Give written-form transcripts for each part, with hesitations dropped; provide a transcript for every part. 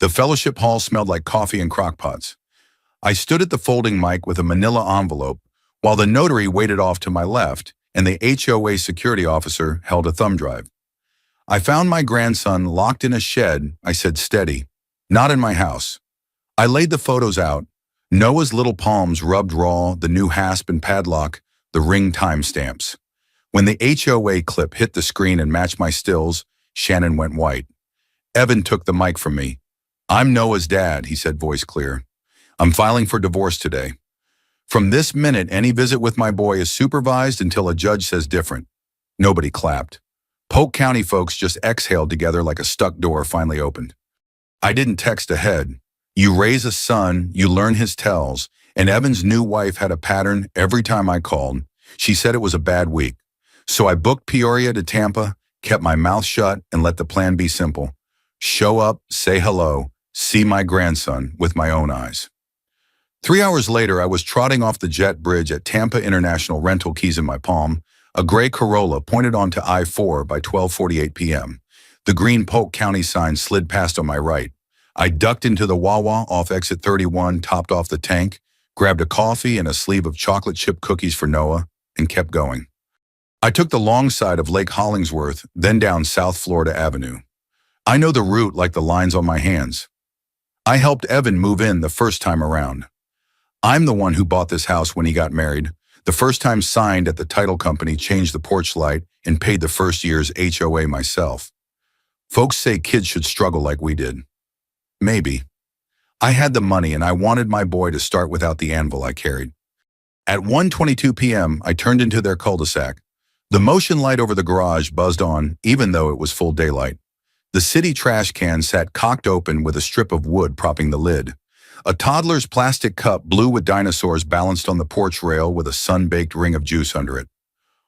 The fellowship hall smelled like coffee and crockpots. I stood at the folding mic with a manila envelope, while the notary waited off to my left, and the HOA security officer held a thumb drive. I found my grandson locked in a shed, I said steady. Not in my house. I laid the photos out. Noah's little palms rubbed raw, the new hasp and padlock, the ring timestamps. When the HOA clip hit the screen and matched my stills, Shannon went white. Evan took the mic from me. "I'm Noah's dad," he said, voice clear. "I'm filing for divorce today. From this minute, any visit with my boy is supervised until a judge says different." Nobody clapped. Polk County folks just exhaled together like a stuck door finally opened. I didn't text ahead. You raise a son, you learn his tells, and Evan's new wife had a pattern every time I called. She said it was a bad week. So I booked Peoria to Tampa, kept my mouth shut, and let the plan be simple. Show up, say hello, see my grandson with my own eyes. 3 hours later, I was trotting off the jet bridge at Tampa International, rental keys in my palm, a gray Corolla pointed onto I-4 by 12:48 p.m. The green Polk County sign slid past on my right. I ducked into the Wawa off exit 31, topped off the tank, grabbed a coffee and a sleeve of chocolate chip cookies for Noah, and kept going. I took the long side of Lake Hollingsworth, then down South Florida Avenue. I know the route like the lines on my hands. I helped Evan move in the first time around. I'm the one who bought this house when he got married, the first time signed at the title company, changed the porch light, and paid the first year's HOA myself. Folks say kids should struggle like we did. Maybe. I had the money and I wanted my boy to start without the anvil I carried. At 1:22 p.m., I turned into their cul-de-sac. The motion light over the garage buzzed on, even though it was full daylight. The city trash can sat cocked open with a strip of wood propping the lid. A toddler's plastic cup, blue with dinosaurs, balanced on the porch rail with a sun-baked ring of juice under it.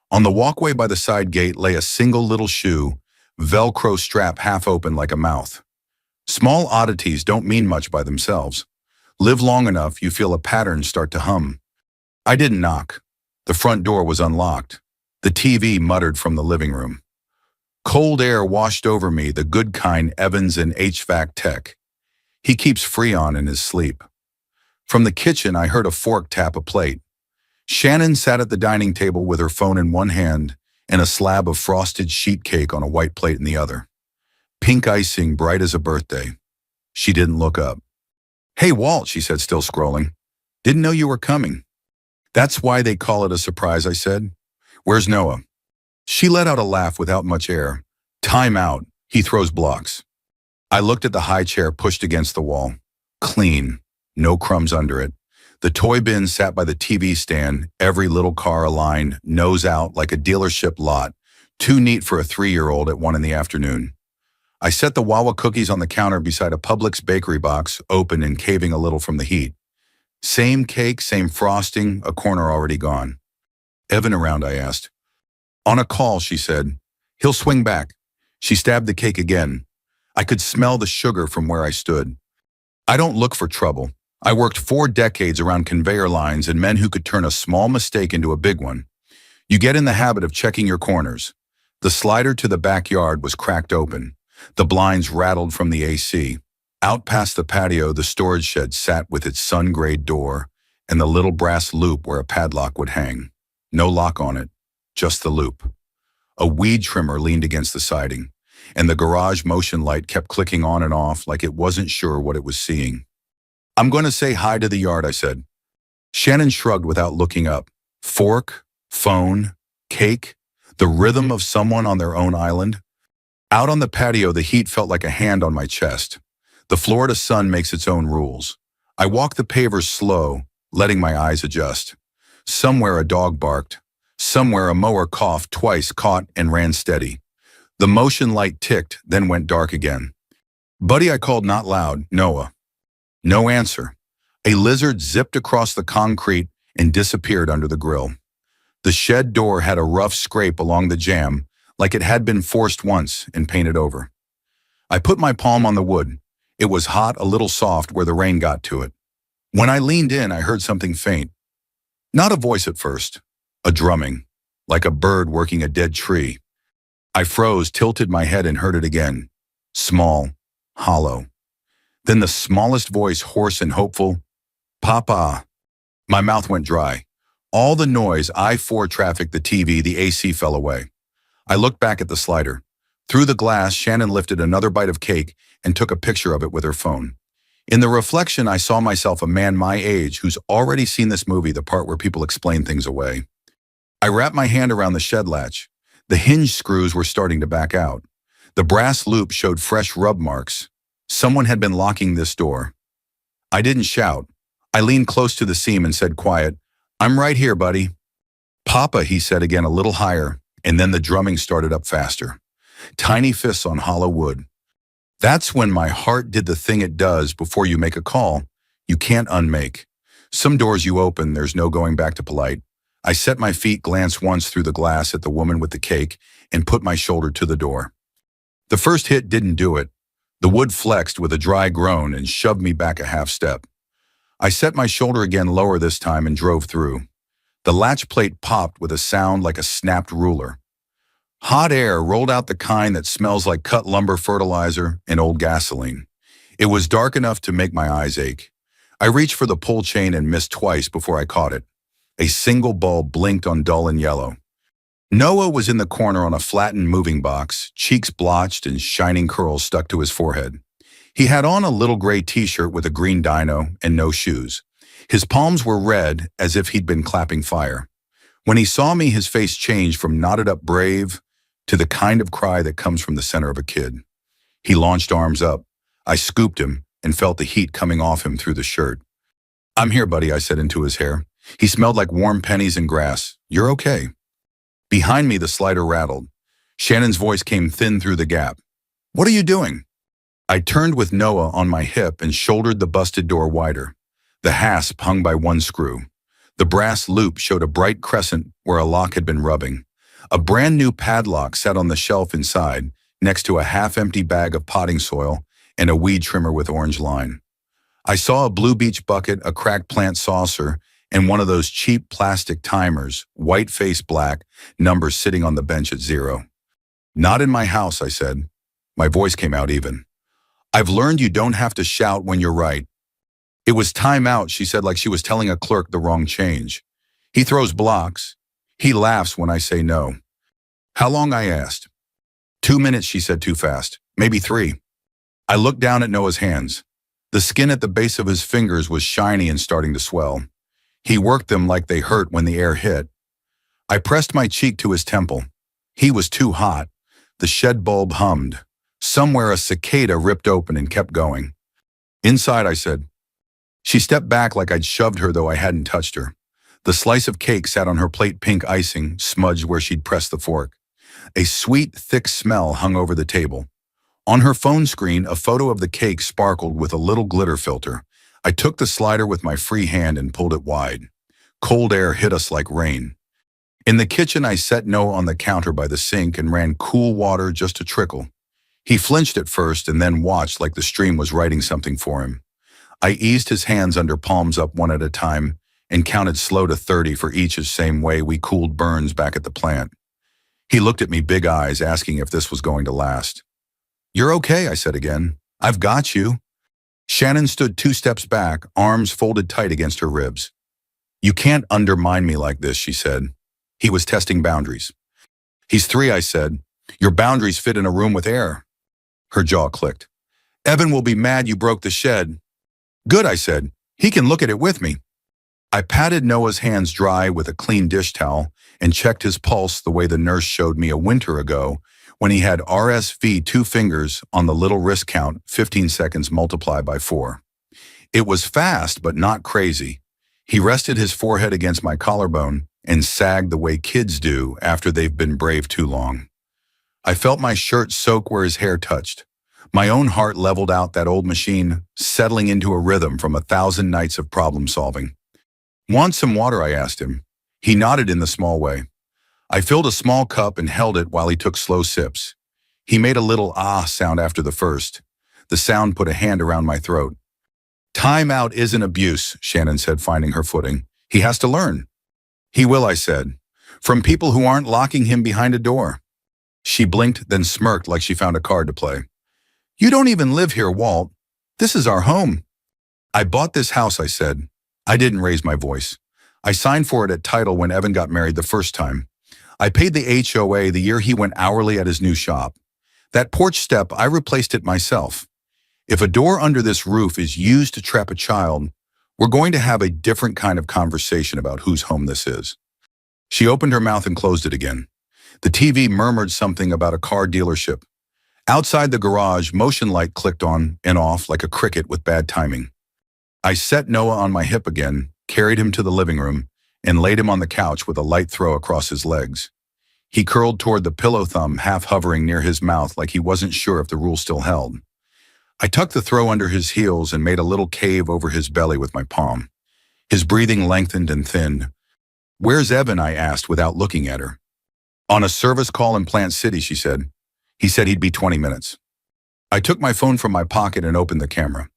On the walkway by the side gate lay a single little shoe, Velcro strap half open like a mouth. Small oddities don't mean much by themselves. Live long enough, you feel a pattern start to hum. I didn't knock. The front door was unlocked. The TV muttered from the living room. Cold air washed over me, the good kind Evans in HVAC tech. He keeps Freon in his sleep. From the kitchen, I heard a fork tap a plate. Shannon sat at the dining table with her phone in one hand and a slab of frosted sheet cake on a white plate in the other. Pink icing, bright as a birthday. She didn't look up. "Hey, Walt," she said, still scrolling. "Didn't know you were coming." "That's why they call it a surprise," I said. "Where's Noah?" She let out a laugh without much air. "Time out. He throws blocks." I looked at the high chair pushed against the wall. Clean. No crumbs under it. The toy bin sat by the TV stand, every little car aligned, nose out like a dealership lot, too neat for a 3-year-old at 1 in the afternoon. I set the Wawa cookies on the counter beside a Publix bakery box, open and caving a little from the heat. Same cake, same frosting, a corner already gone. "Evan around?" I asked. "On a call," she said. "He'll swing back." She stabbed the cake again. I could smell the sugar from where I stood. I don't look for trouble. I worked 4 decades around conveyor lines and men who could turn a small mistake into a big one. You get in the habit of checking your corners. The slider to the backyard was cracked open. The blinds rattled from the AC. Out past the patio, the storage shed sat with its sun-grayed door and the little brass loop where a padlock would hang. No lock on it, just the loop. A weed trimmer leaned against the siding, and the garage motion light kept clicking on and off like it wasn't sure what it was seeing. "I'm going to say hi to the yard," I said. Shannon shrugged without looking up. Fork, phone, cake, the rhythm of someone on their own island. Out on the patio, the heat felt like a hand on my chest. The Florida sun makes its own rules. I walked the pavers slow, letting my eyes adjust. Somewhere a dog barked. Somewhere a mower coughed twice, caught, and ran steady. The motion light ticked, then went dark again. "Buddy," I called, not loud. "Noah." No answer. A lizard zipped across the concrete and disappeared under the grill. The shed door had a rough scrape along the jamb, like it had been forced once and painted over. I put my palm on the wood. It was hot, a little soft where the rain got to it. When I leaned in, I heard something faint. Not a voice at first, a drumming, like a bird working a dead tree. I froze, tilted my head, and heard it again. Small, hollow. Then the smallest voice, hoarse and hopeful, "Papa." My mouth went dry. All the noise, I-4 traffic, the TV, the AC fell away. I looked back at the slider. Through the glass, Shannon lifted another bite of cake and took a picture of it with her phone. In the reflection, I saw myself a man my age who's already seen this movie, the part where people explain things away. I wrapped my hand around the shed latch. The hinge screws were starting to back out. The brass loop showed fresh rub marks. Someone had been locking this door. I didn't shout. I leaned close to the seam and said quiet, "I'm right here, buddy." "Papa," he said again a little higher, and then the drumming started up faster. Tiny fists on hollow wood. That's when my heart did the thing it does before you make a call. You can't unmake. Some doors you open, there's no going back to polite. I set my feet, glanced once through the glass at the woman with the cake, and put my shoulder to the door. The first hit didn't do it. The wood flexed with a dry groan and shoved me back a half step. I set my shoulder again lower this time and drove through. The latch plate popped with a sound like a snapped ruler. Hot air rolled out, the kind that smells like cut lumber, fertilizer, and old gasoline. It was dark enough to make my eyes ache. I reached for the pull chain and missed twice before I caught it. A single bulb blinked on dull and yellow. Noah was in the corner on a flattened moving box, cheeks blotched and shining curls stuck to his forehead. He had on a little gray t-shirt with a green dino and no shoes. His palms were red as if he'd been clapping fire. When he saw me, his face changed from knotted up brave to the kind of cry that comes from the center of a kid. He launched arms up. I scooped him and felt the heat coming off him through the shirt. "I'm here, buddy," I said into his hair. He smelled like warm pennies and grass. "You're okay." Behind me, the slider rattled. Shannon's voice came thin through the gap. "What are you doing?" I turned with Noah on my hip and shouldered the busted door wider. The hasp hung by one screw. The brass loop showed a bright crescent where a lock had been rubbing. A brand new padlock sat on the shelf inside, next to a half-empty bag of potting soil and a weed trimmer with orange line. I saw a blue beach bucket, a cracked plant saucer, and one of those cheap plastic timers, white face black, numbers sitting on the bench at 0. "Not in my house," I said. My voice came out even. "I've learned you don't have to shout when you're right." "It was time out," she said, like she was telling a clerk the wrong change. "He throws blocks. He laughs when I say no." "How long?" I asked. 2 minutes, she said too fast. "Maybe 3. I looked down at Noah's hands. The skin at the base of his fingers was shiny and starting to swell. He worked them like they hurt when the air hit. I pressed my cheek to his temple. He was too hot. The shed bulb hummed. Somewhere a cicada ripped open and kept going. "Inside," I said. She stepped back like I'd shoved her, though I hadn't touched her. The slice of cake sat on her plate, pink icing smudged where she'd pressed the fork. A sweet, thick smell hung over the table. On her phone screen, a photo of the cake sparkled with a little glitter filter. I took the slider with my free hand and pulled it wide. Cold air hit us like rain. In the kitchen, I set Noah on the counter by the sink and ran cool water just a trickle. He flinched at first and then watched like the stream was writing something for him. I eased his hands under, palms up one at a time, and counted slow to 30 for each, the same way we cooled burns back at the plant. He looked at me, big eyes, asking if this was going to last. "You're okay," I said again. "I've got you." Shannon stood 2 steps back, arms folded tight against her ribs. "You can't undermine me like this," she said. He was testing boundaries. "He's 3, I said. "Your boundaries fit in a room with air." Her jaw clicked. "Evan will be mad you broke the shed." "Good," I said. "He can look at it with me." I patted Noah's hands dry with a clean dish towel and checked his pulse the way the nurse showed me a winter ago when he had RSV, 2 fingers on the little wrist count, 15 seconds multiplied by 4. It was fast, but not crazy. He rested his forehead against my collarbone and sagged the way kids do after they've been brave too long. I felt my shirt soak where his hair touched. My own heart leveled out, that old machine, settling into a rhythm from 1,000 nights of problem solving. "Want some water?" I asked him. He nodded in the small way. I filled a small cup and held it while he took slow sips. He made a little ah sound after the first. The sound put a hand around my throat. "Time out isn't abuse," Shannon said, finding her footing. "He has to learn." "He will," I said. "From people who aren't locking him behind a door." She blinked, then smirked like she found a card to play. "You don't even live here, Walt." This is our home. I bought this house, I said. I didn't raise my voice. I signed for it at title when Evan got married the first time. I paid the HOA the year he went hourly at his new shop. That porch step, I replaced it myself. If a door under this roof is used to trap a child, we're going to have a different kind of conversation about whose home this is. She opened her mouth and closed it again. The TV murmured something about a car dealership. Outside the garage, motion light clicked on and off like a cricket with bad timing. I set Noah on my hip again, carried him to the living room, and laid him on the couch with a light throw across his legs. He curled toward the pillow thumb, half hovering near his mouth like he wasn't sure if the rule still held. I tucked the throw under his heels and made a little cave over his belly with my palm. His breathing lengthened and thinned. "Where's Evan?" I asked without looking at her. "On a service call in Plant City," she said. "He said he'd be 20 minutes. I took my phone from my pocket and opened the camera.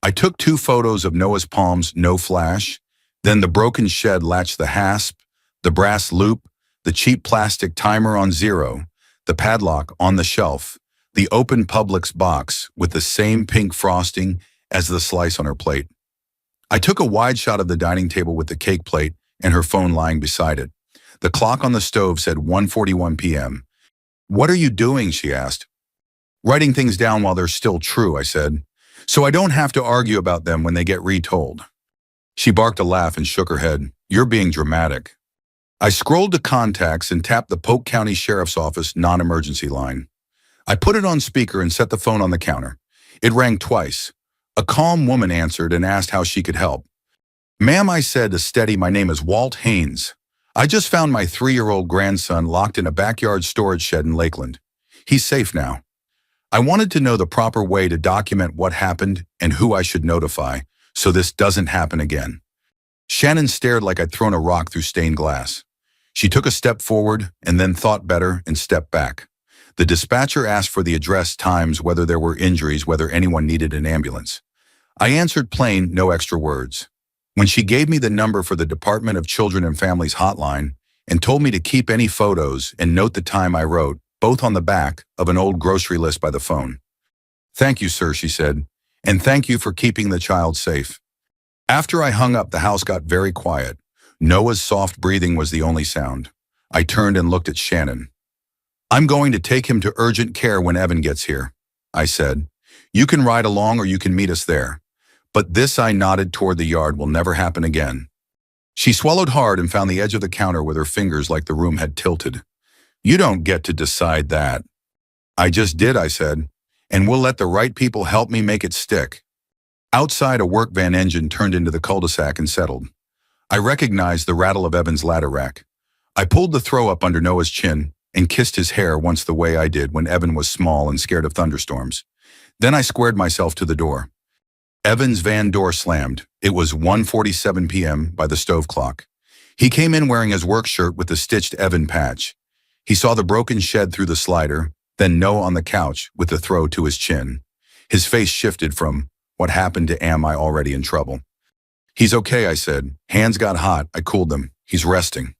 I took 2 photos of Noah's palms, no flash, then the broken shed latched, the hasp, the brass loop, the cheap plastic timer on 0, the padlock on the shelf, the open Publix box with the same pink frosting as the slice on her plate. I took a wide shot of the dining table with the cake plate and her phone lying beside it. The clock on the stove said 1:41 p.m. "What are you doing?" she asked. "Writing things down while they're still true," I said, "so I don't have to argue about them when they get retold." She barked a laugh and shook her head. "You're being dramatic." I scrolled to contacts and tapped the Polk County Sheriff's Office non-emergency line. I put it on speaker and set the phone on the counter. It rang twice. A calm woman answered and asked how she could help. "Ma'am," I said, a steady, "my name is Walt Haynes. I just found my 3-year-old grandson locked in a backyard storage shed in Lakeland. He's safe now. I wanted to know the proper way to document what happened and who I should notify so this doesn't happen again." Shannon stared like I'd thrown a rock through stained glass. She took a step forward and then thought better and stepped back. The dispatcher asked for the address, times, whether there were injuries, whether anyone needed an ambulance. I answered plain, no extra words. When she gave me the number for the Department of Children and Families hotline and told me to keep any photos and note the time, I wrote, both on the back of an old grocery list by the phone. "Thank you, sir," she said, "and thank you for keeping the child safe." After I hung up, the house got very quiet. Noah's soft breathing was the only sound. I turned and looked at Shannon. "I'm going to take him to urgent care when Evan gets here," I said. "You can ride along or you can meet us there. But this," I nodded toward the yard, "will never happen again." She swallowed hard and found the edge of the counter with her fingers like the room had tilted. "You don't get to decide that." "I just did," I said, "and we'll let the right people help me make it stick." Outside, a work van engine turned into the cul-de-sac and settled. I recognized the rattle of Evan's ladder rack. I pulled the throw up under Noah's chin and kissed his hair once the way I did when Evan was small and scared of thunderstorms. Then I squared myself to the door. Evan's van door slammed. It was 1:47 p.m. by the stove clock. He came in wearing his work shirt with the stitched Evan patch. He saw the broken shed through the slider, then Noah on the couch with the throw to his chin. His face shifted from, "What happened?" to, "Am I already in trouble?" "He's okay," I said. "Hands got hot. I cooled them. He's resting."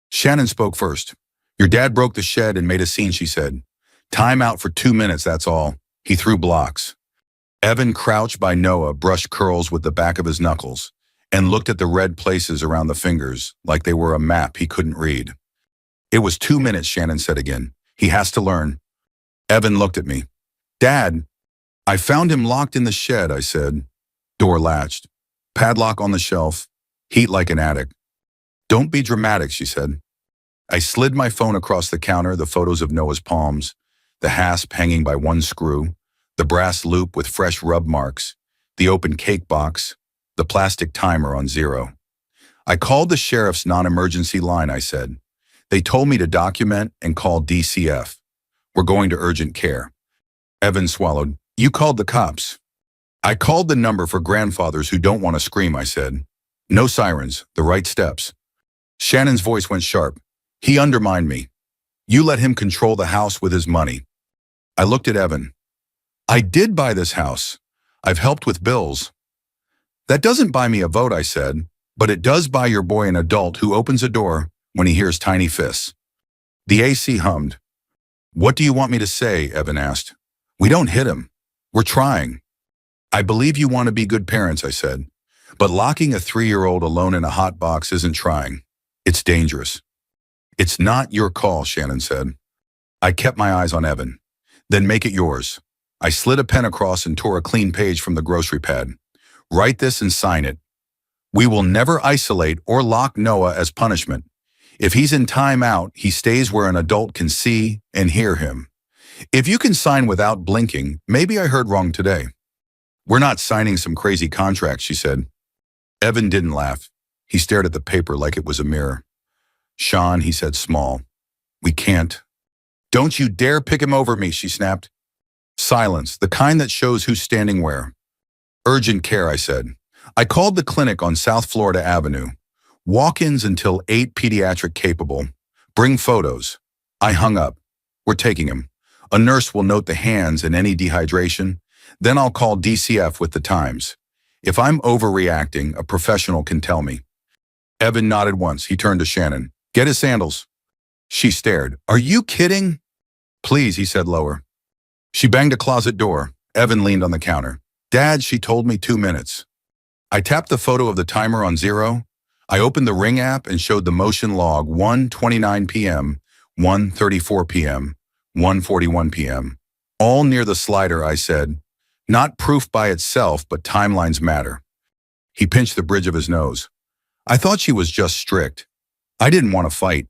Shannon spoke first. "Your dad broke the shed and made a scene," she said. "Time out for 2 minutes, that's all. He threw blocks." Evan crouched by Noah, brushed curls with the back of his knuckles, and looked at the red places around the fingers like they were a map he couldn't read. "It was 2 minutes," Shannon said again. "He has to learn." Evan looked at me. "Dad." "I found him locked in the shed," I said. Door latched. Padlock on the shelf. Heat like an attic. "Don't be dramatic," she said. I slid my phone across the counter, the photos of Noah's palms, the hasp hanging by one screw, the brass loop with fresh rub marks, the open cake box, the plastic timer on 0. "I called the sheriff's non-emergency line," I said. "They told me to document and call DCF. We're going to urgent care." Evan swallowed. "You called the cops." "I called the number for grandfathers who don't want to scream," I said. "No sirens, the right steps." Shannon's voice went sharp. "He undermined me. You let him control the house with his money." I looked at Evan. "I did buy this house. I've helped with bills." "That doesn't buy me a vote," I said, "but it does buy your boy an adult who opens a door when he hears tiny fists." The AC hummed. "What do you want me to say?" Evan asked. "We don't hit him. We're trying." I believe you want to be good parents, I said. But locking a 3-year-old alone in a hot box isn't trying. It's dangerous. It's not your call, Shannon said. I kept my eyes on Evan. Then make it yours. I slid a pen across and tore a clean page from the grocery pad. Write this and sign it. We will never isolate or lock Noah as punishment. If he's in timeout, he stays where an adult can see and hear him. If you can sign without blinking, maybe I heard wrong today. We're not signing some crazy contract, she said. Evan didn't laugh. He stared at the paper like it was a mirror. Sean, he said small. We can't. Don't you dare pick him over me, she snapped. Silence, the kind that shows who's standing where. Urgent care, I said. I called the clinic on South Florida Avenue. Walk-ins until 8 pediatric capable. Bring photos. I hung up. We're taking him. A nurse will note the hands and any dehydration. Then I'll call DCF with the times. If I'm overreacting, a professional can tell me. Evan nodded once. He turned to Shannon. Get his sandals. She stared. Are you kidding? Please, he said lower. She banged a closet door. Evan leaned on the counter. Dad, she told me 2 minutes. I tapped the photo of the timer on 0. I opened the Ring app and showed the motion log 1:29 p.m., 1:34 p.m., 1:41 p.m. All near the slider, I said. Not proof by itself, but timelines matter. He pinched the bridge of his nose. I thought she was just strict. I didn't want to fight.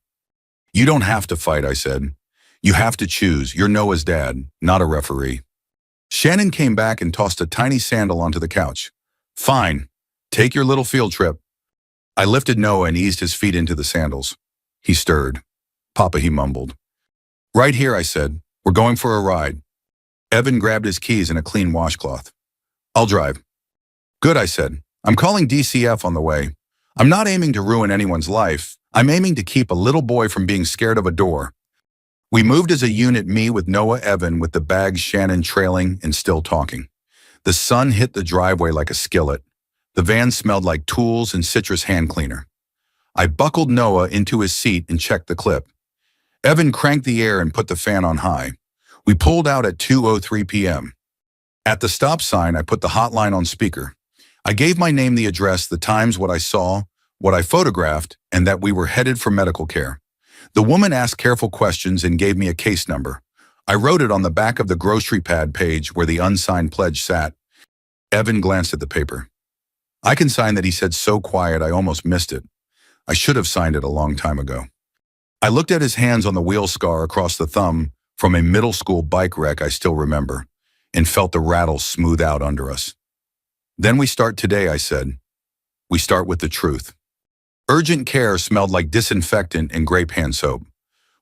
You don't have to fight, I said. You have to choose. You're Noah's dad, not a referee. Shannon came back and tossed a tiny sandal onto the couch. Fine. Take your little field trip. I lifted Noah and eased his feet into the sandals. He stirred. Papa, he mumbled. Right here, I said. We're going for a ride. Evan grabbed his keys and a clean washcloth. I'll drive. Good, I said. I'm calling DCF on the way. I'm not aiming to ruin anyone's life. I'm aiming to keep a little boy from being scared of a door. We moved as a unit, me with Noah, Evan with the bag, Shannon trailing and still talking. The sun hit the driveway like a skillet. The van smelled like tools and citrus hand cleaner. I buckled Noah into his seat and checked the clip. Evan cranked the air and put the fan on high. We pulled out at 2:03 p.m. At the stop sign, I put the hotline on speaker. I gave my name, the address, the times, what I saw, what I photographed, and that we were headed for medical care. The woman asked careful questions and gave me a case number. I wrote it on the back of the grocery pad page where the unsigned pledge sat. Evan glanced at the paper. I can sign that, he said so quiet I almost missed it. I should have signed it a long time ago. I looked at his hands on the wheel scar across the thumb from a middle school bike wreck I still remember, and felt the rattle smooth out under us. Then we start today, I said. We start with the truth. Urgent care smelled like disinfectant and grape hand soap.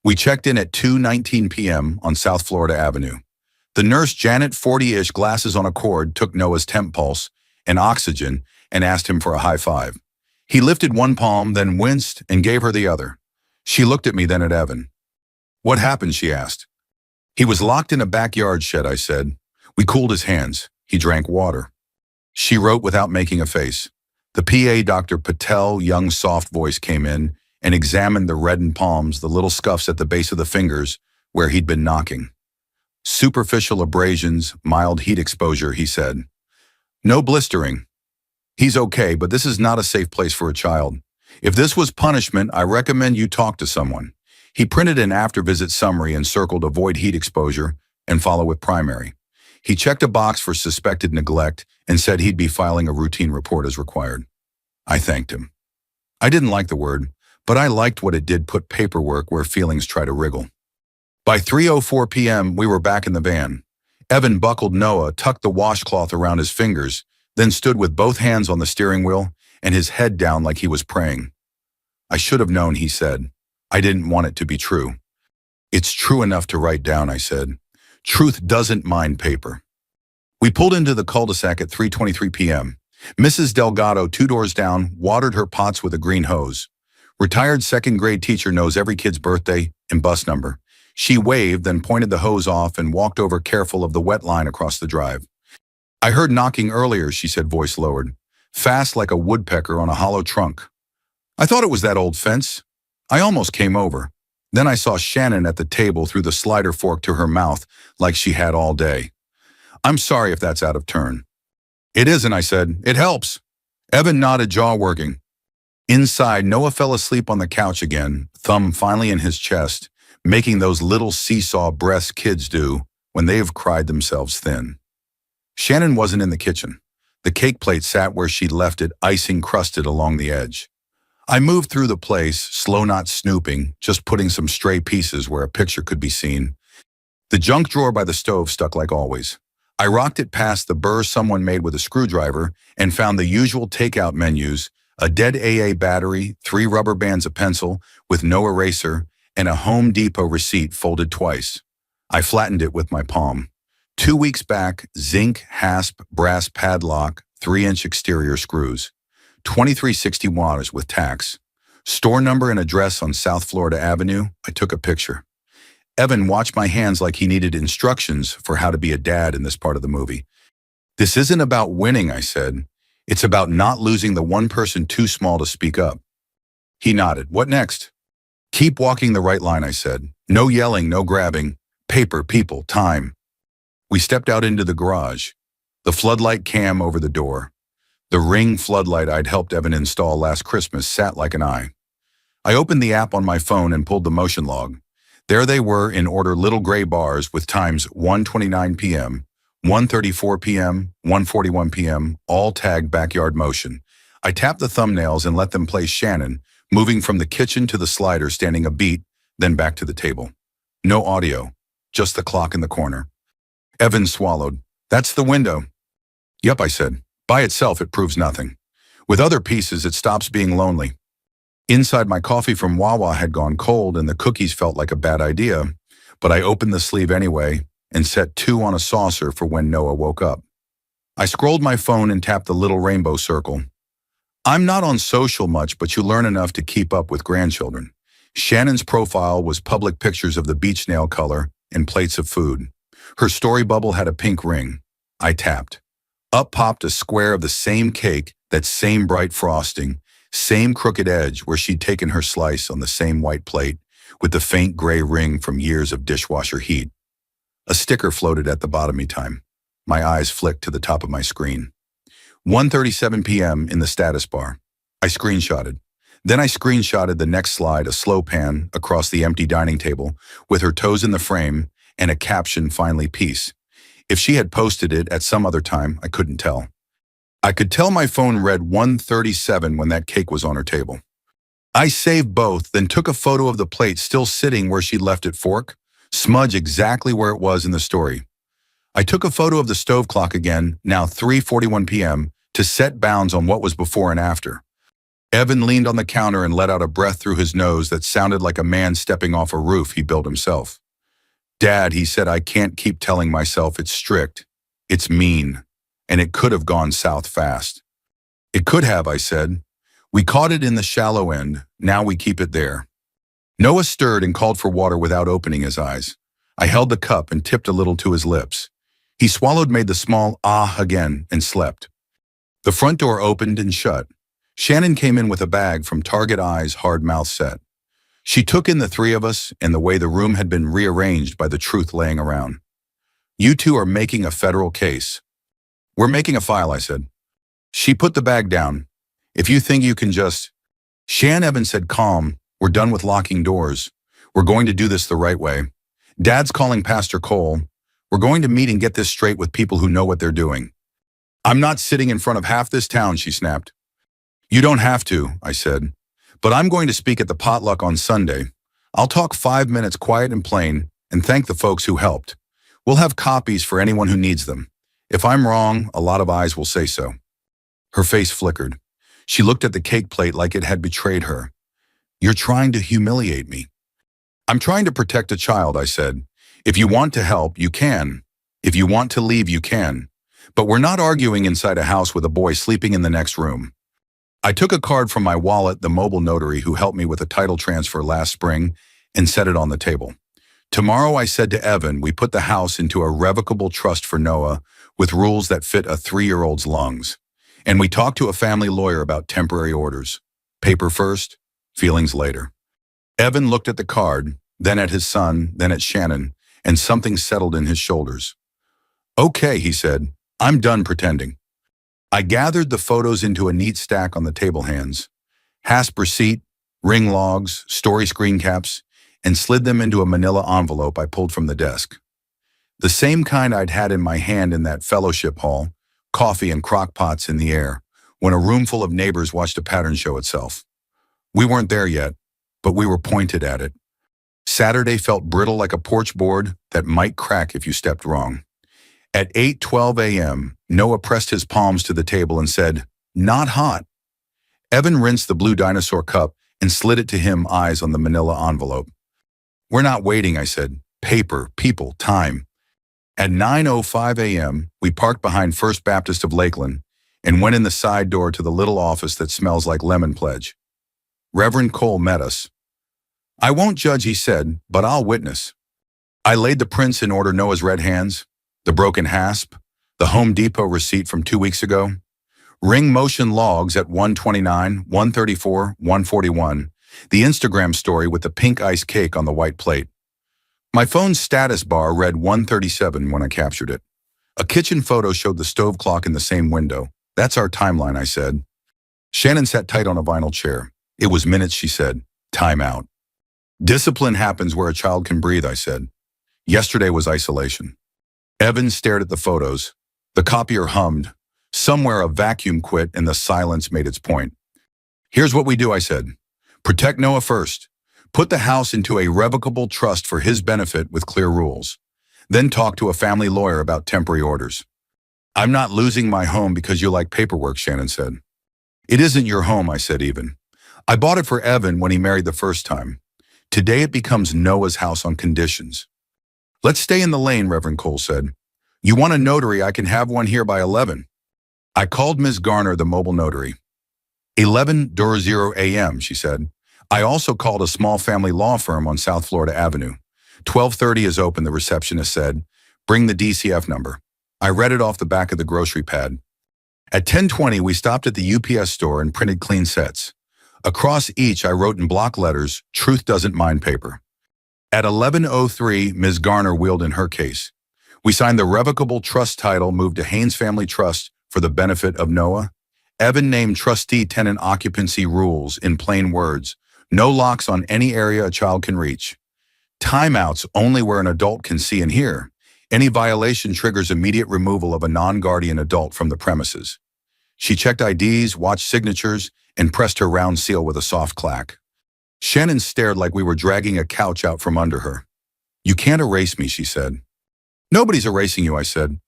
We checked in at 2:19 p.m. on South Florida Avenue. The nurse, Janet, 40-ish, glasses on a cord, took Noah's temp pulse and oxygen and asked him for a high five. He lifted one palm, then winced and gave her the other. She looked at me, then at Evan. What happened, she asked. He was locked in a backyard shed, I said. We cooled his hands. He drank water. She wrote without making a face. The PA, Dr. Patel, young soft voice, came in and examined the reddened palms, the little scuffs at the base of the fingers where he'd been knocking. Superficial abrasions, mild heat exposure, he said. No blistering. He's okay, but this is not a safe place for a child. If this was punishment, I recommend you talk to someone. He printed an after-visit summary and circled avoid heat exposure and follow with primary. He checked a box for suspected neglect and said he'd be filing a routine report as required. I thanked him. I didn't like the word, but I liked what it did, put paperwork where feelings try to wriggle. By 3:04 p.m., we were back in the van. Evan buckled Noah, tucked the washcloth around his fingers, then stood with both hands on the steering wheel and his head down like he was praying. I should have known, he said. I didn't want it to be true. It's true enough to write down, I said. Truth doesn't mind paper. We pulled into the cul-de-sac at 3:23 p.m. Mrs. Delgado, 2 doors down, watered her pots with a green hose. Retired second-grade teacher knows every kid's birthday and bus number. She waved, then pointed the hose off and walked over, careful of the wet line across the drive. I heard knocking earlier, she said, voice lowered. Fast like a woodpecker on a hollow trunk. I thought it was that old fence. I almost came over. Then I saw Shannon at the table, threw the slider fork to her mouth like she had all day. I'm sorry if that's out of turn. It isn't, I said. It helps. Evan nodded, jaw working. Inside, Noah fell asleep on the couch again, thumb finally in his chest, making those little seesaw breaths kids do when they have cried themselves thin. Shannon wasn't in the kitchen. The cake plate sat where she'd left it, icing crusted along the edge. I moved through the place, slow not snooping, just putting some stray pieces where a picture could be seen. The junk drawer by the stove stuck like always. I rocked it past the burr someone made with a screwdriver and found the usual takeout menus, a dead AA battery, 3 rubber bands of pencil with no eraser, and a Home Depot receipt folded twice. I flattened it with my palm. 2 weeks back, zinc, hasp, brass padlock, 3-inch exterior screws. 2360 watts with tax. Store number and address on South Florida Avenue. I took a picture. Evan watched my hands like he needed instructions for how to be a dad in this part of the movie. This isn't about winning, I said. It's about not losing the one person too small to speak up. He nodded. What next? Keep walking the right line, I said. No yelling, no grabbing. Paper, people, time. We stepped out into the garage. The floodlight cam over the door. The Ring floodlight I'd helped Evan install last Christmas sat like an eye. I opened the app on my phone and pulled the motion log. There they were in order, little gray bars with times 1:29 p.m., 1:34 p.m., 1:41 p.m., all tagged backyard motion. I tapped the thumbnails and let them play Shannon, moving from the kitchen to the slider, standing a beat, then back to the table. No audio, just the clock in the corner. Evan swallowed. That's the window. Yup, I said. By itself, it proves nothing. With other pieces, it stops being lonely. Inside, my coffee from Wawa had gone cold and the cookies felt like a bad idea, but I opened the sleeve anyway and set 2 on a saucer for when Noah woke up. I scrolled my phone and tapped the little rainbow circle. I'm not on social much, but you learn enough to keep up with grandchildren. Shannon's profile was public pictures of the beach nail color and plates of food. Her story bubble had a pink ring. I tapped. Up popped a square of the same cake, that same bright frosting, same crooked edge where she'd taken her slice on the same white plate with the faint gray ring from years of dishwasher heat. A sticker floated at the bottom each time. My eyes flicked to the top of my screen. 1:37 p.m. in the status bar. I screenshotted. Then I screenshotted the next slide, a slow pan across the empty dining table with her toes in the frame and a caption, finally peace. If she had posted it at some other time, I couldn't tell. I could tell my phone read 1:37 when that cake was on her table. I saved both, then took a photo of the plate still sitting where she'd left it, fork, smudge exactly where it was in the story. I took a photo of the stove clock again, now 3:41 p.m., to set bounds on what was before and after. Evan leaned on the counter and let out a breath through his nose that sounded like a man stepping off a roof he built himself. Dad, he said, I can't keep telling myself it's strict. It's mean. And it could have gone south fast. It could have, I said. We caught it in the shallow end. Now we keep it there. Noah stirred and called for water without opening his eyes. I held the cup and tipped a little to his lips. He swallowed, made the small ah again, and slept. The front door opened and shut. Shannon came in with a bag from Target, eyes hard mouth set. She took in the 3 of us and the way the room had been rearranged by the truth laying around. You 2 are making a federal case. We're making a file, I said. She put the bag down. If you think you can just... Shan, Evan said calm. We're done with locking doors. We're going to do this the right way. Dad's calling Pastor Cole. We're going to meet and get this straight with people who know what they're doing. I'm not sitting in front of half this town, she snapped. You don't have to, I said. But I'm going to speak at the potluck on Sunday. I'll talk 5 minutes quiet and plain and thank the folks who helped. We'll have copies for anyone who needs them. If I'm wrong, a lot of eyes will say so. Her face flickered. She looked at the cake plate like it had betrayed her. You're trying to humiliate me. I'm trying to protect a child, I said. If you want to help, you can. If you want to leave, you can. But we're not arguing inside a house with a boy sleeping in the next room. I took a card from my wallet, the mobile notary who helped me with a title transfer last spring, and set it on the table. Tomorrow, I said to Evan, we put the house into a revocable trust for Noah with rules that fit a 3-year-old's lungs. And we talked to a family lawyer about temporary orders. Paper first, feelings later. Evan looked at the card, then at his son, then at Shannon, and something settled in his shoulders. Okay, he said, I'm done pretending. I gathered the photos into a neat stack on the table hands, hasp receipt, ring logs, story screen caps, and slid them into a manila envelope I pulled from the desk. The same kind I'd had in my hand in that fellowship hall, coffee and crock pots in the air, when a room full of neighbors watched a pattern show itself. We weren't there yet, but we were pointed at it. Saturday felt brittle like a porch board that might crack if you stepped wrong. At 8:12 a.m., Noah pressed his palms to the table and said, "Not hot." Evan rinsed the blue dinosaur cup and slid it to him, eyes on the manila envelope. "We're not waiting," I said. "Paper, people, time." At 9:05 a.m., we parked behind First Baptist of Lakeland and went in the side door to the little office that smells like lemon pledge. Reverend Cole met us. "I won't judge," he said, "but I'll witness." I laid the prints in order: Noah's red hands, the broken hasp, the Home Depot receipt from 2 weeks ago, ring motion logs at 1:29, 1:34, 1:41, the Instagram story with the pink ice cake on the white plate. My phone's status bar read 1:37 when I captured it. A kitchen photo showed the stove clock in the same window. "That's our timeline," I said. Shannon sat tight on a vinyl chair. "It was minutes," she said. "Time out." "Discipline happens where a child can breathe," I said. Yesterday was isolation. Evan stared at the photos. The copier hummed. Somewhere a vacuum quit and the silence made its point. "Here's what we do," I said. "Protect Noah first. Put the house into a revocable trust for his benefit with clear rules. Then talk to a family lawyer about temporary orders." "I'm not losing my home because you like paperwork," Shannon said. "It isn't your home," I said even. "I bought it for Evan when he married the first time. Today it becomes Noah's house on conditions." "Let's stay in the lane," Reverend Cole said. "You want a notary? I can have one here by 11. I called Ms. Garner, the mobile notary. 11:00 a.m., she said. "I also called a small family law firm on South Florida Avenue. 12:30 is open," the receptionist said. "Bring the DCF number." I read it off the back of the grocery pad. At 10:20, we stopped at the UPS store and printed clean sets. Across each, I wrote in block letters, "Truth doesn't mind paper." At 11:03, Ms. Garner wheeled in her case. We signed the revocable trust title, moved to Haynes Family Trust for the benefit of Noah. Evan named trustee tenant occupancy rules in plain words. No locks on any area a child can reach. Timeouts only where an adult can see and hear. Any violation triggers immediate removal of a non-guardian adult from the premises. She checked IDs, watched signatures, and pressed her round seal with a soft clack. Shannon stared like we were dragging a couch out from under her. "You can't erase me," she said. "Nobody's erasing you," I said.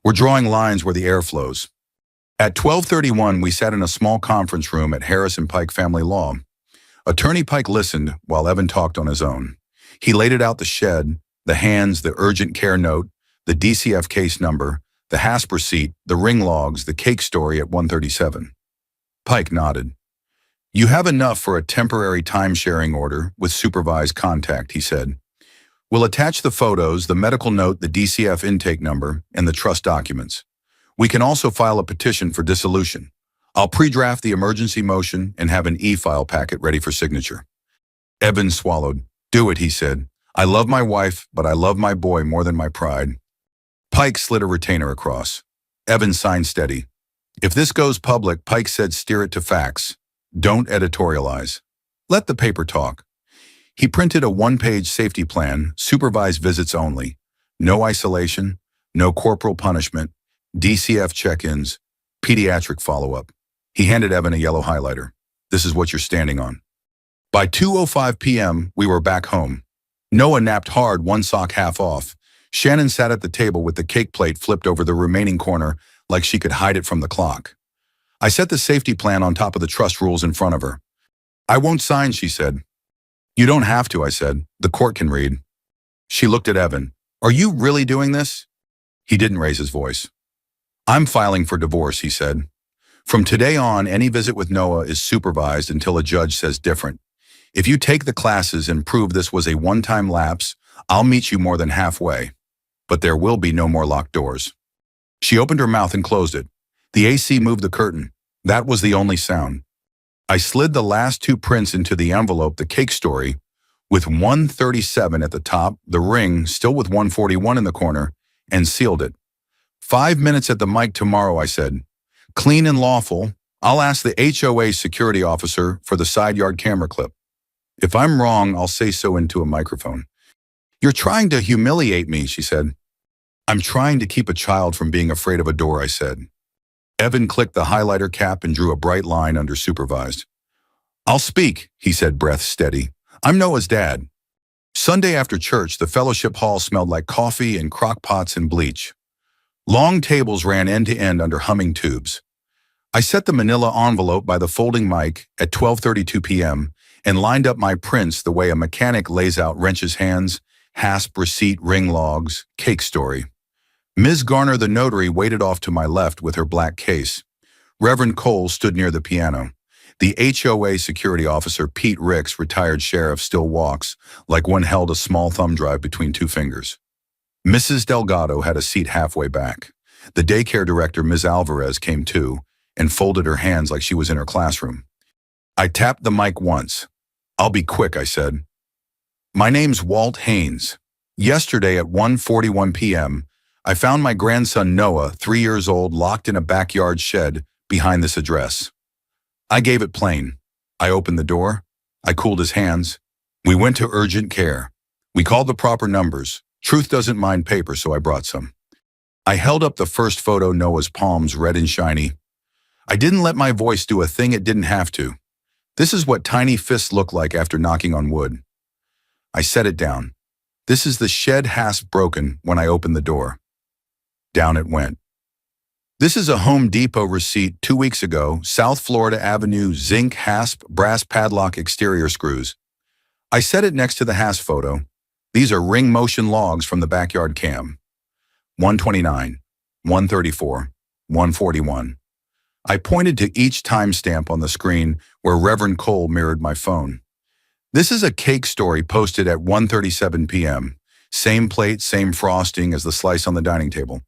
"We're drawing lines where the air flows." At 12:31, we sat in a small conference room at Harris and Pike Family Law. Attorney Pike listened while Evan talked on his own. He laid it out: the shed, the hands, the urgent care note, the DCF case number, the hasp receipt, the ring logs, the cake story at 1:37. Pike nodded. "You have enough for a temporary time-sharing order with supervised contact," he said. "We'll attach the photos, the medical note, the DCF intake number, and the trust documents. We can also file a petition for dissolution. I'll pre-draft the emergency motion and have an e-file packet ready for signature." Evan swallowed. "Do it," he said. "I love my wife, but I love my boy more than my pride." Pike slid a retainer across. Evan signed steady. "If this goes public," Pike said, "steer it to facts. Don't editorialize. Let the paper talk." He printed a one-page safety plan, supervised visits only. No isolation, no corporal punishment, DCF check-ins, pediatric follow-up. He handed Evan a yellow highlighter. "This is what you're standing on." By 2:05 p.m., we were back home. Noah napped hard, one sock half off. Shannon sat at the table with the cake plate flipped over the remaining corner like she could hide it from the clock. I set the safety plan on top of the trust rules in front of her. "I won't sign," she said. "You don't have to," I said. "The court can read." She looked at Evan. "Are you really doing this?" He didn't raise his voice. "I'm filing for divorce," he said. "From today on, any visit with Noah is supervised until a judge says different. If you take the classes and prove this was a one-time lapse, I'll meet you more than halfway. But there will be no more locked doors." She opened her mouth and closed it. The AC moved the curtain. That was the only sound. I slid the last two prints into the envelope, the cake story, with 1:37 at the top, the ring still with 1:41 in the corner, and sealed it. 5 minutes at the mic tomorrow," I said. Clean and lawful. I'll ask the HOA security officer for the side yard camera clip. If I'm wrong, I'll say so into a microphone. You're trying to humiliate me, she said. I'm trying to keep a child from being afraid of a door, I said. Evan clicked the highlighter cap and drew a bright line under supervised. I'll speak, he said, breath steady. I'm Noah's dad. Sunday after church, the fellowship hall smelled like coffee and crock pots and bleach. Long tables ran end to end under humming tubes. I set the manila envelope by the folding mic at 12:32 p.m. and lined up my prints the way a mechanic lays out wrenches hands, hasp, receipt, ring logs, cake story. Ms. Garner, the notary, waited off to my left with her black case. Reverend Cole stood near the piano. The HOA security officer, Pete Ricks, retired sheriff, still walks, like one held a small thumb drive between two fingers. Mrs. Delgado had a seat halfway back. The daycare director, Ms. Alvarez, came too and folded her hands like she was in her classroom. I tapped the mic once. I'll be quick, I said. My name's Walt Haynes. Yesterday at 1:41 p.m., I found my grandson Noah, 3 years old, locked in a backyard shed behind this address. I gave it plain. I opened the door. I cooled his hands. We went to urgent care. We called the proper numbers. Truth doesn't mind paper, so I brought some. I held up the first photo, Noah's palms red and shiny. I didn't let my voice do a thing it didn't have to. This is what tiny fists look like after knocking on wood. I set it down. This is the shed hasp broken when I opened the door. Down it went. This is a Home Depot receipt 2 weeks ago, South Florida Avenue, zinc hasp, brass padlock exterior screws. I set it next to the hasp photo. These are ring motion logs from the backyard cam. 129, 134, 141. I pointed to each timestamp on the screen where Reverend Cole mirrored my phone. This is a cake story posted at 1:37 p.m. Same plate, same frosting as the slice on the dining table.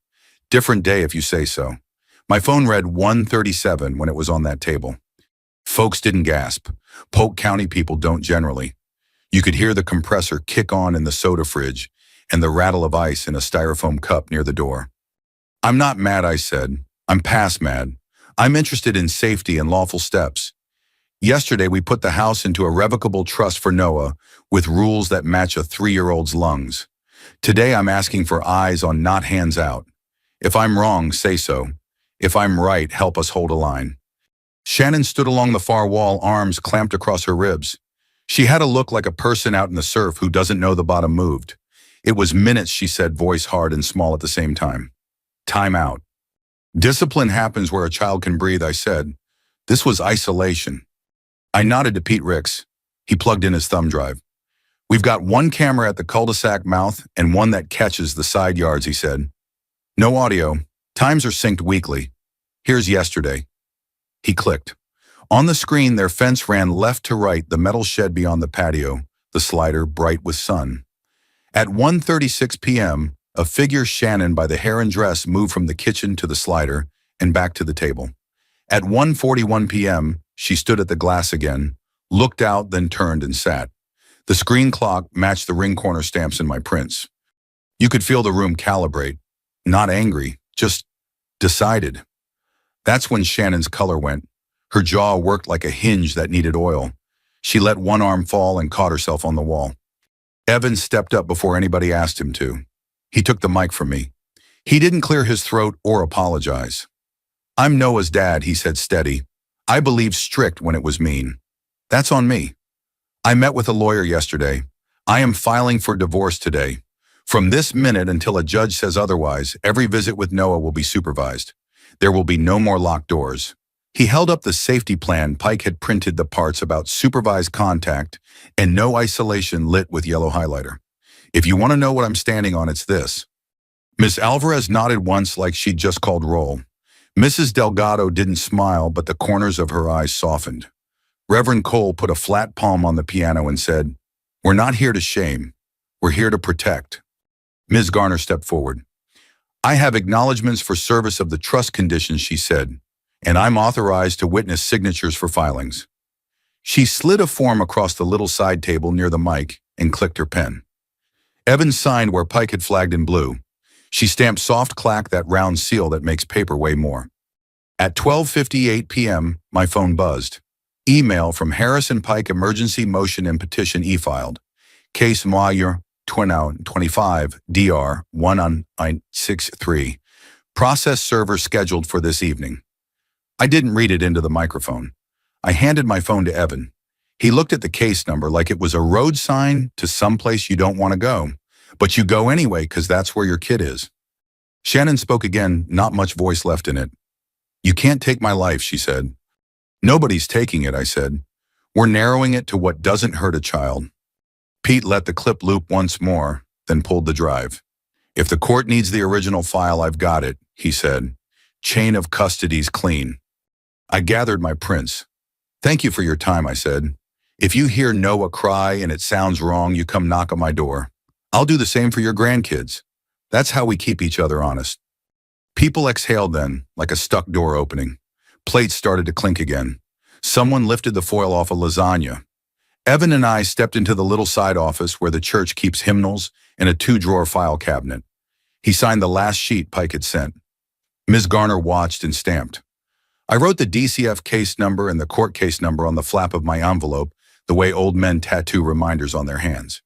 Different day if you say so. My phone read 1:37 when it was on that table. Folks didn't gasp. Polk County people don't generally. You could hear the compressor kick on in the soda fridge and the rattle of ice in a styrofoam cup near the door. I'm not mad, I said. I'm past mad. I'm interested in safety and lawful steps. Yesterday, we put the house into a revocable trust for Noah with rules that match a 3-year-old's lungs. Today, I'm asking for eyes on, not hands out. If I'm wrong, say so. If I'm right, help us hold a line. Shannon stood along the far wall, arms clamped across her ribs. She had a look like a person out in the surf who doesn't know the bottom moved. It was minutes, she said, voice hard and small at the same time. Time out. Discipline happens where a child can breathe, I said. This was isolation. I nodded to Pete Ricks. He plugged in his thumb drive. We've got one camera at the cul-de-sac mouth and one that catches the side yards, he said. No audio. Times are synced weekly. Here's yesterday. He clicked. On the screen, their fence ran left to right, the metal shed beyond the patio, the slider bright with sun. At 1:36 p.m., a figure, Shannon, by the hair and dress, moved from the kitchen to the slider and back to the table. At 1:41 p.m., she stood at the glass again, looked out, then turned and sat. The screen clock matched the ring corner stamps in my prints. You could feel the room calibrate. Not angry, just decided. That's when Shannon's color went. Her jaw worked like a hinge that needed oil. She let one arm fall and caught herself on the wall. Evan stepped up before anybody asked him to. He took the mic from me. He didn't clear his throat or apologize. I'm Noah's dad, he said steady. I believe strict when it was mean. That's on me. I met with a lawyer yesterday. I am filing for divorce today. From this minute until a judge says otherwise, every visit with Noah will be supervised. There will be no more locked doors. He held up the safety plan Pike had printed, the parts about supervised contact and no isolation lit with yellow highlighter. If you want to know what I'm standing on, it's this. Miss Alvarez nodded once like she'd just called roll. Mrs. Delgado didn't smile, but the corners of her eyes softened. Reverend Cole put a flat palm on the piano and said, "We're not here to shame. We're here to protect." Ms. Garner stepped forward. "I have acknowledgments for service of the trust conditions," she said, "and I'm authorized to witness signatures for filings." She slid a form across the little side table near the mic and clicked her pen. Evans signed where Pike had flagged in blue. She stamped soft clack, that round seal that makes paper weigh more. At 12:58 p.m., my phone buzzed. Email from Harrison Pike Emergency Motion and Petition e-filed. Case Moyer 2025 DR 1963. Process server scheduled for this evening. I didn't read it into the microphone. I handed my phone to Evan. He looked at the case number like it was a road sign to someplace you don't want to go. But you go anyway because that's where your kid is. Shannon spoke again, not much voice left in it. You can't take my life, she said. Nobody's taking it, I said. We're narrowing it to what doesn't hurt a child. Pete let the clip loop once more, then pulled the drive. If the court needs the original file, I've got it, he said. Chain of custody's clean. I gathered my prints. Thank you for your time, I said. If you hear Noah cry and it sounds wrong, you come knock on my door. I'll do the same for your grandkids. That's how we keep each other honest. People exhaled then, like a stuck door opening. Plates started to clink again. Someone lifted the foil off a lasagna. Evan and I stepped into the little side office where the church keeps hymnals and a 2-drawer file cabinet. He signed the last sheet Pike had sent. Ms. Garner watched and stamped. I wrote the DCF case number and the court case number on the flap of my envelope, the way old men tattoo reminders on their hands.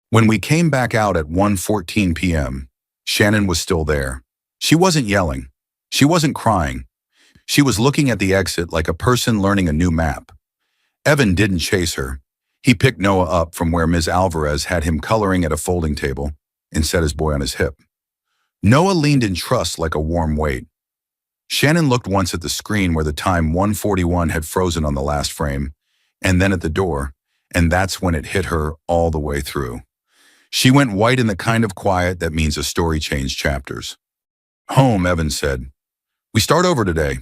When we came back out at 1:14 p.m., Shannon was still there. She wasn't yelling. She wasn't crying. She was looking at the exit like a person learning a new map. Evan didn't chase her. He picked Noah up from where Ms. Alvarez had him coloring at a folding table and set his boy on his hip. Noah leaned in trust like a warm weight. Shannon looked once at the screen where the time 1:41 had frozen on the last frame, and then at the door, and that's when it hit her all the way through. She went white in the kind of quiet that means a story changed chapters. Home, Evan said. We start over today.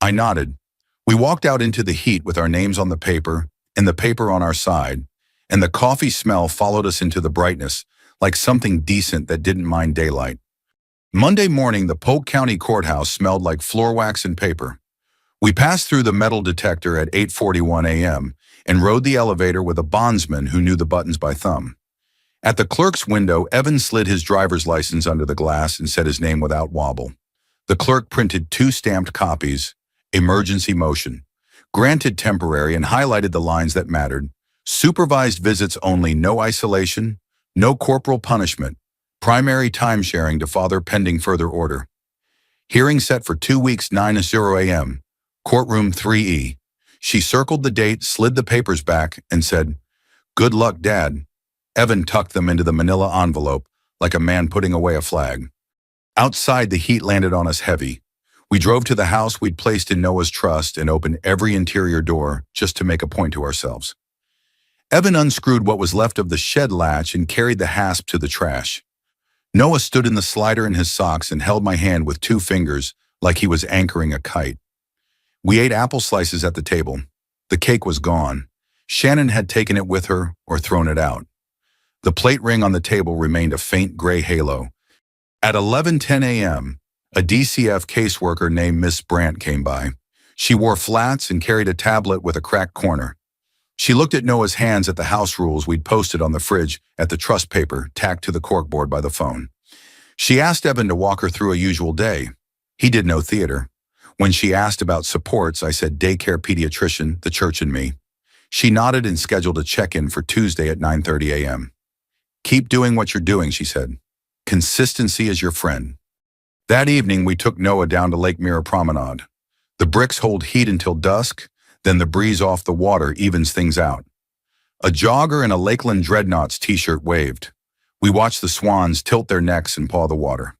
I nodded. We walked out into the heat with our names on the paper and the paper on our side, and the coffee smell followed us into the brightness, like something decent that didn't mind daylight. Monday morning, the Polk County Courthouse smelled like floor wax and paper. We passed through the metal detector at 8:41 a.m. and rode the elevator with a bondsman who knew the buttons by thumb. At the clerk's window, Evan slid his driver's license under the glass and said his name without wobble. The clerk printed 2 stamped copies, emergency motion, granted temporary, and highlighted the lines that mattered. Supervised visits only, no isolation, no corporal punishment, primary time sharing to father pending further order. Hearing set for 2 weeks, 9:00 a.m., courtroom 3E. She circled the date, slid the papers back, and said, Good luck, Dad. Evan tucked them into the manila envelope like a man putting away a flag. Outside, the heat landed on us heavy. We drove to the house we'd placed in Noah's trust and opened every interior door just to make a point to ourselves. Evan unscrewed what was left of the shed latch and carried the hasp to the trash. Noah stood in the slider in his socks and held my hand with 2 fingers like he was anchoring a kite. We ate apple slices at the table. The cake was gone. Shannon had taken it with her or thrown it out. The plate ring on the table remained a faint gray halo. At 11:10 a.m., a DCF caseworker named Miss Brandt came by. She wore flats and carried a tablet with a cracked corner. She looked at Noah's hands at the house rules we'd posted on the fridge at the trust paper tacked to the corkboard by the phone. She asked Evan to walk her through a usual day. He did no theater. When she asked about supports, I said daycare, pediatrician, the church, and me. She nodded and scheduled a check-in for Tuesday at 9:30 a.m. Keep doing what you're doing, she said. Consistency is your friend. That evening, we took Noah down to Lake Mirror Promenade. The bricks hold heat until dusk, then the breeze off the water evens things out. A jogger in a Lakeland Dreadnoughts t-shirt waved. We watched the swans tilt their necks and paw the water.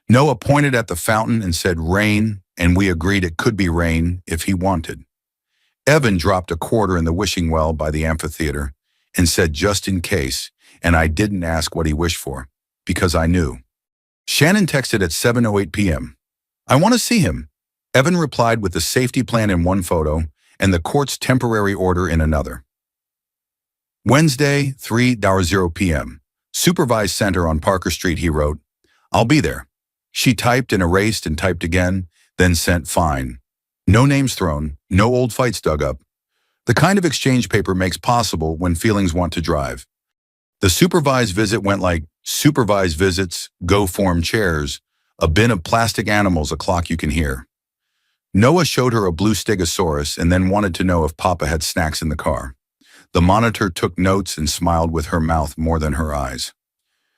Noah pointed at the fountain and said rain, and we agreed it could be rain if he wanted. Evan dropped a quarter in the wishing well by the amphitheater and said just in case, and I didn't ask what he wished for, because I knew. Shannon texted at 7:08 p.m. I want to see him. Evan replied with the safety plan in one photo and the court's temporary order in another. Wednesday, 3:00 p.m. Supervised center on Parker Street, he wrote. I'll be there. She typed and erased and typed again, then sent fine. No names thrown, no old fights dug up. The kind of exchange paper makes possible when feelings want to drive. The supervised visit went like, supervised visits, go form chairs, a bin of plastic animals, a clock you can hear. Noah showed her a blue stegosaurus and then wanted to know if Papa had snacks in the car. The monitor took notes and smiled with her mouth more than her eyes.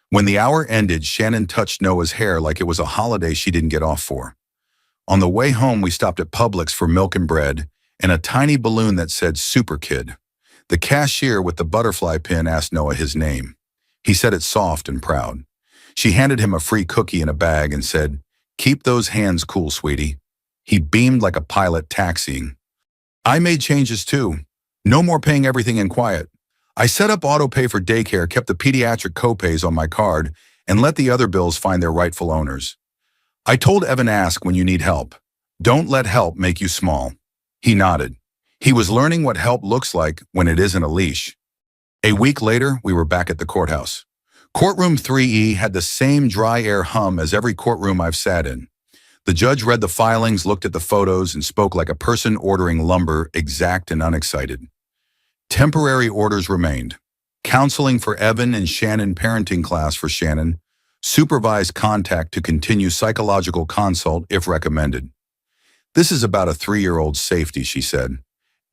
When the hour ended, Shannon touched Noah's hair like it was a holiday she didn't get off for. On the way home, we stopped at Publix for milk and bread and a tiny balloon that said Super Kid. The cashier with the butterfly pin asked Noah his name. He said it soft and proud. She handed him a free cookie in a bag and said, "Keep those hands cool, sweetie." He beamed like a pilot taxiing. I made changes too. No more paying everything in quiet. I set up auto pay for daycare, kept the pediatric copays on my card, and let the other bills find their rightful owners. I told Evan, ask when you need help. Don't let help make you small. He nodded. He was learning what help looks like when it isn't a leash. A week later, we were back at the courthouse. Courtroom 3E had the same dry air hum as every courtroom I've sat in. The judge read the filings, looked at the photos, and spoke like a person ordering lumber, exact and unexcited. Temporary orders remained. Counseling for Evan and Shannon, parenting class for Shannon, supervised contact to continue psychological consult if recommended. This is about a 3-year-old's safety, she said.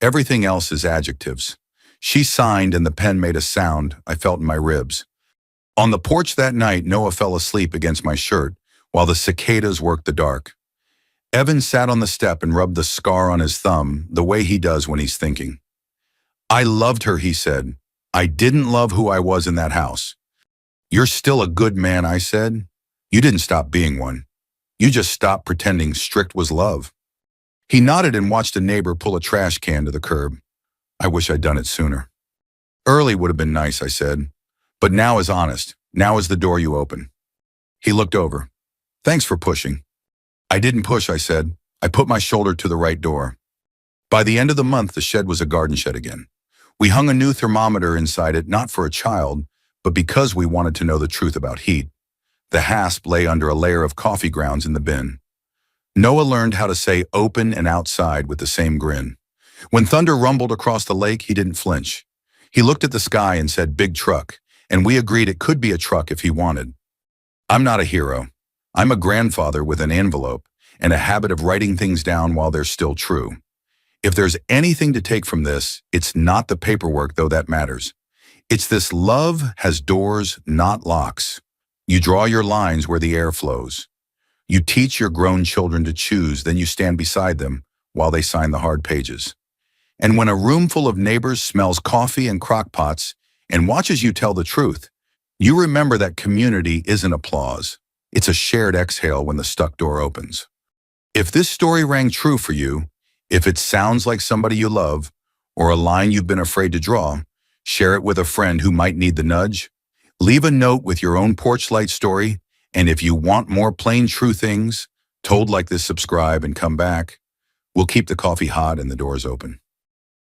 Everything else is adjectives. She signed and the pen made a sound I felt in my ribs. On the porch that night, Noah fell asleep against my shirt while the cicadas worked the dark. Evan sat on the step and rubbed the scar on his thumb the way he does when he's thinking. I loved her, he said. I didn't love who I was in that house. You're still a good man, I said. You didn't stop being one. You just stopped pretending strict was love. He nodded and watched a neighbor pull a trash can to the curb. I wish I'd done it sooner. Early would have been nice, I said. But now is honest. Now is the door you open. He looked over. Thanks for pushing. I didn't push, I said. I put my shoulder to the right door. By the end of the month, the shed was a garden shed again. We hung a new thermometer inside it, not for a child, but because we wanted to know the truth about heat. The hasp lay under a layer of coffee grounds in the bin. Noah learned how to say open and outside with the same grin. When thunder rumbled across the lake, he didn't flinch. He looked at the sky and said, big truck, and we agreed it could be a truck if he wanted. I'm not a hero. I'm a grandfather with an envelope and a habit of writing things down while they're still true. If there's anything to take from this, it's not the paperwork, though that matters. It's this: love has doors, not locks. You draw your lines where the air flows. You teach your grown children to choose, then you stand beside them while they sign the hard pages. And when a room full of neighbors smells coffee and crock pots and watches you tell the truth, you remember that community isn't applause. It's a shared exhale when the stuck door opens. If this story rang true for you, if it sounds like somebody you love or a line you've been afraid to draw, share it with a friend who might need the nudge. Leave a note with your own porch light story, and if you want more plain true things told like this, subscribe and come back. We'll keep the coffee hot and the doors open.